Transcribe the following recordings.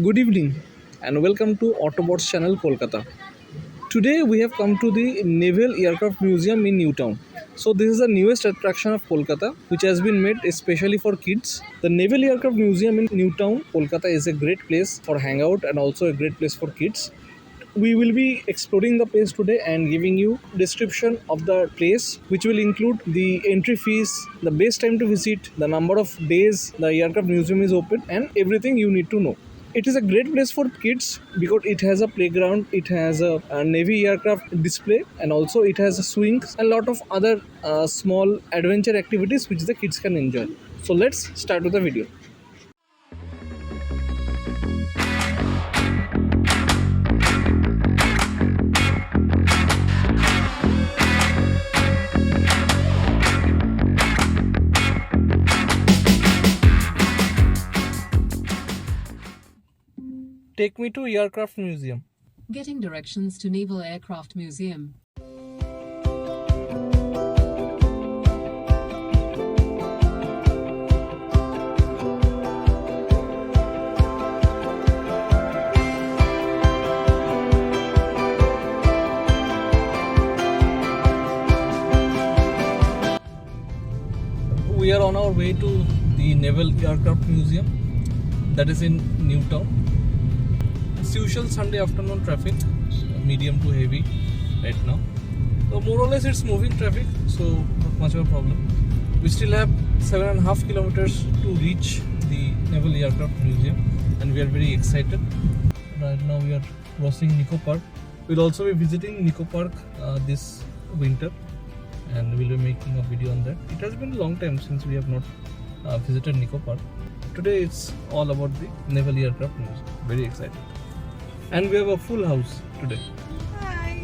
Good evening and welcome to Autobots channel Kolkata. Today we have come to the Naval Aircraft Museum in Newtown. So this is the newest attraction of Kolkata which has been made especially for kids. The Naval Aircraft Museum in Newtown, Kolkata is a great place for hangout and also a great place for kids. We will be exploring the place today and giving you description of the place which will include the entry fees, the best time to visit, the number of days the aircraft museum is open and everything you need to know. It is a great place for kids because it has a playground, it has a navy aircraft display and also it has swings and a lot of other small adventure activities which the kids can enjoy. So let's start with the video. Take me to Aircraft Museum. Getting directions to Naval Aircraft Museum. We are on our way to the Naval Aircraft Museum that is in Newtown. It's usual Sunday afternoon traffic, medium to heavy right now. So more or less it's moving traffic, so not much of a problem. We still have 7.5 kilometers to reach the Naval Aircraft Museum and we are very excited. Right now we are crossing Nico Park. We'll also be visiting Nico Park this winter and we'll be making a video on that. It has been a long time since we have not visited Nico Park. Today it's all about the Naval Aircraft Museum. Very excited. And we have a full house today. Hi.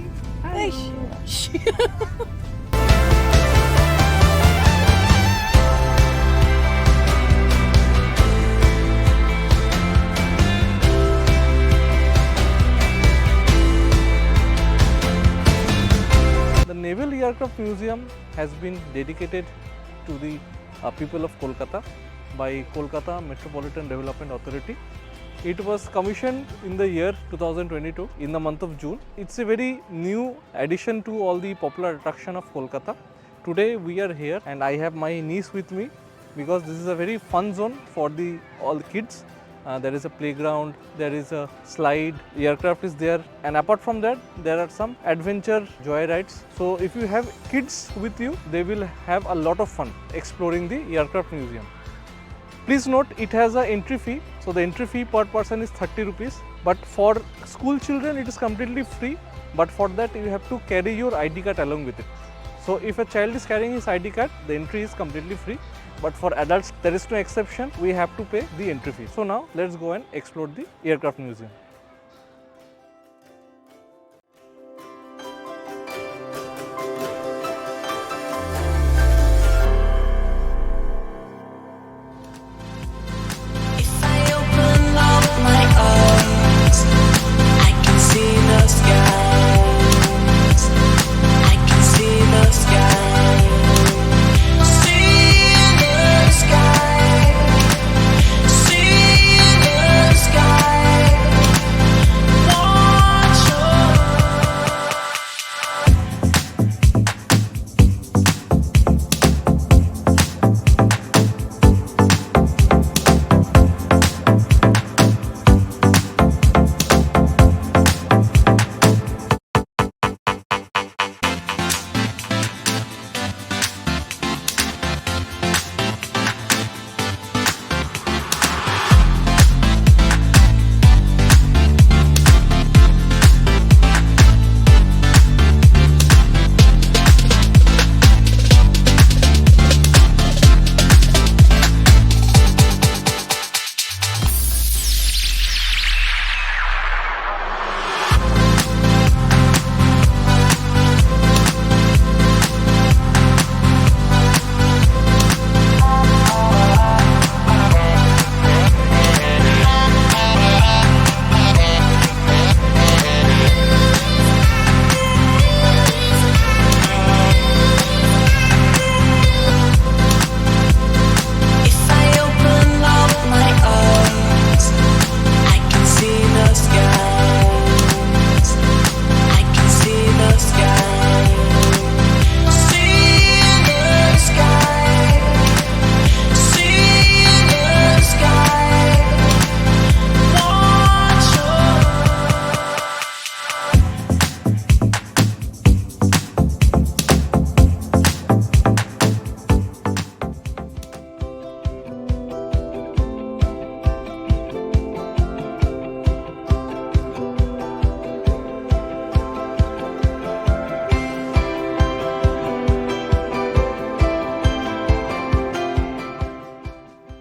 The Naval Aircraft Museum has been dedicated to the people of Kolkata by Kolkata Metropolitan Development Authority. It was commissioned in the year 2022 in the month of June. It's a very new addition to all the popular attraction of Kolkata. Today we are here and I have my niece with me because this is a very fun zone for all the kids. There is a playground, there is a slide, aircraft is there, and apart from that there are some adventure joy rides. So if you have kids with you, they will have a lot of fun exploring the aircraft museum. Please note it has an entry fee, so the entry fee per person is 30 rupees, but for school children it is completely free, but for that you have to carry your ID card along with it. So if a child is carrying his ID card, the entry is completely free, but for adults there is no exception, we have to pay the entry fee. So now let's go and explore the aircraft museum.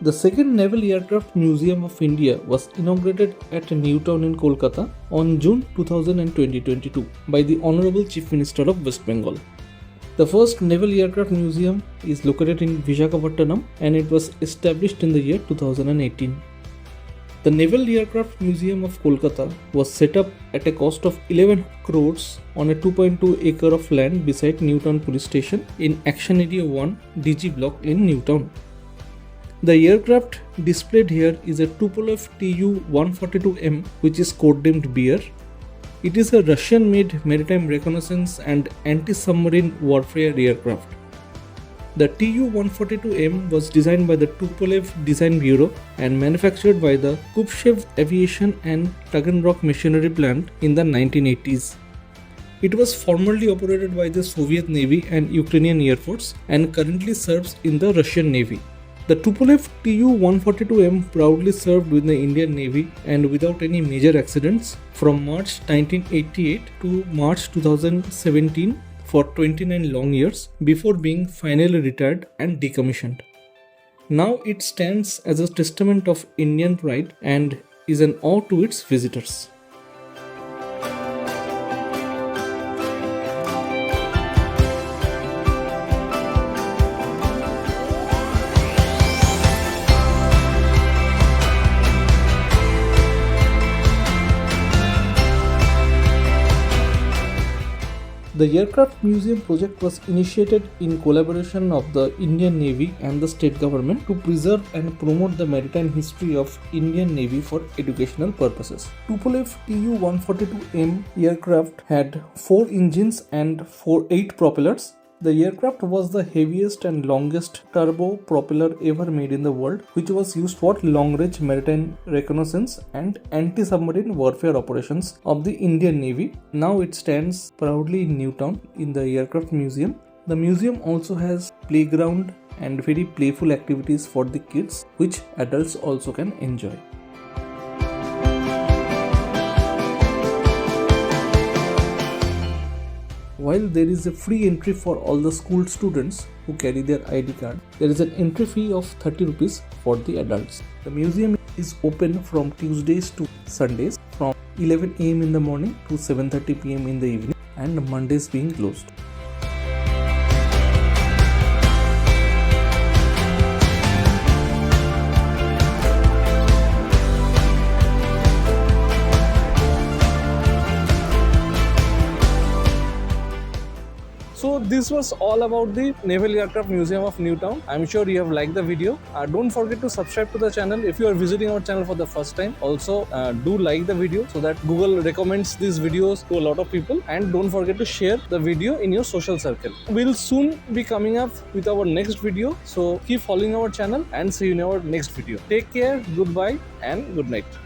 The second Naval Aircraft Museum of India was inaugurated at Newtown in Kolkata on June 2022 by the Honorable Chief Minister of West Bengal. The first Naval Aircraft Museum is located in Vishakhapatnam and it was established in the year 2018. The Naval Aircraft Museum of Kolkata was set up at a cost of 11 crores on a 2.2 acre of land beside Newtown Police Station in Action Area 1 DG Block in Newtown. The aircraft displayed here is a Tupolev Tu-142M, which is codenamed Bear. It is a Russian-made maritime reconnaissance and anti-submarine warfare aircraft. The Tu-142M was designed by the Tupolev Design Bureau and manufactured by the Kuibyshev Aviation and Taganrog machinery plant in the 1980s. It was formerly operated by the Soviet Navy and Ukrainian Air Force and currently serves in the Russian Navy. The Tupolev Tu-142M proudly served with the Indian Navy and without any major accidents from March 1988 to March 2017 for 29 long years before being finally retired and decommissioned. Now it stands as a testament of Indian pride and is an awe to its visitors. The Aircraft Museum project was initiated in collaboration of the Indian Navy and the state government to preserve and promote the maritime history of Indian Navy for educational purposes. Tupolev Tu-142M aircraft had 4 engines and 8 propellers. The aircraft was the heaviest and longest turbo propeller ever made in the world, which was used for long-range maritime reconnaissance and anti-submarine warfare operations of the Indian Navy. Now it stands proudly in Newtown in the Aircraft Museum. The museum also has playground and very playful activities for the kids, which adults also can enjoy. While there is a free entry for all the school students who carry their ID card, there is an entry fee of 30 rupees for the adults. The museum is open from Tuesdays to Sundays from 11 am in the morning to 7:30 pm in the evening, and Mondays being closed. So this was all about the Naval Aircraft Museum of Newtown. I'm sure you have liked the video. Don't forget to subscribe to the channel if you are visiting our channel for the first time. Also do like the video so that Google recommends these videos to a lot of people, and don't forget to share the video in your social circle. We'll soon be coming up with our next video, so keep following our channel and see you in our next video. Take care, goodbye and good night.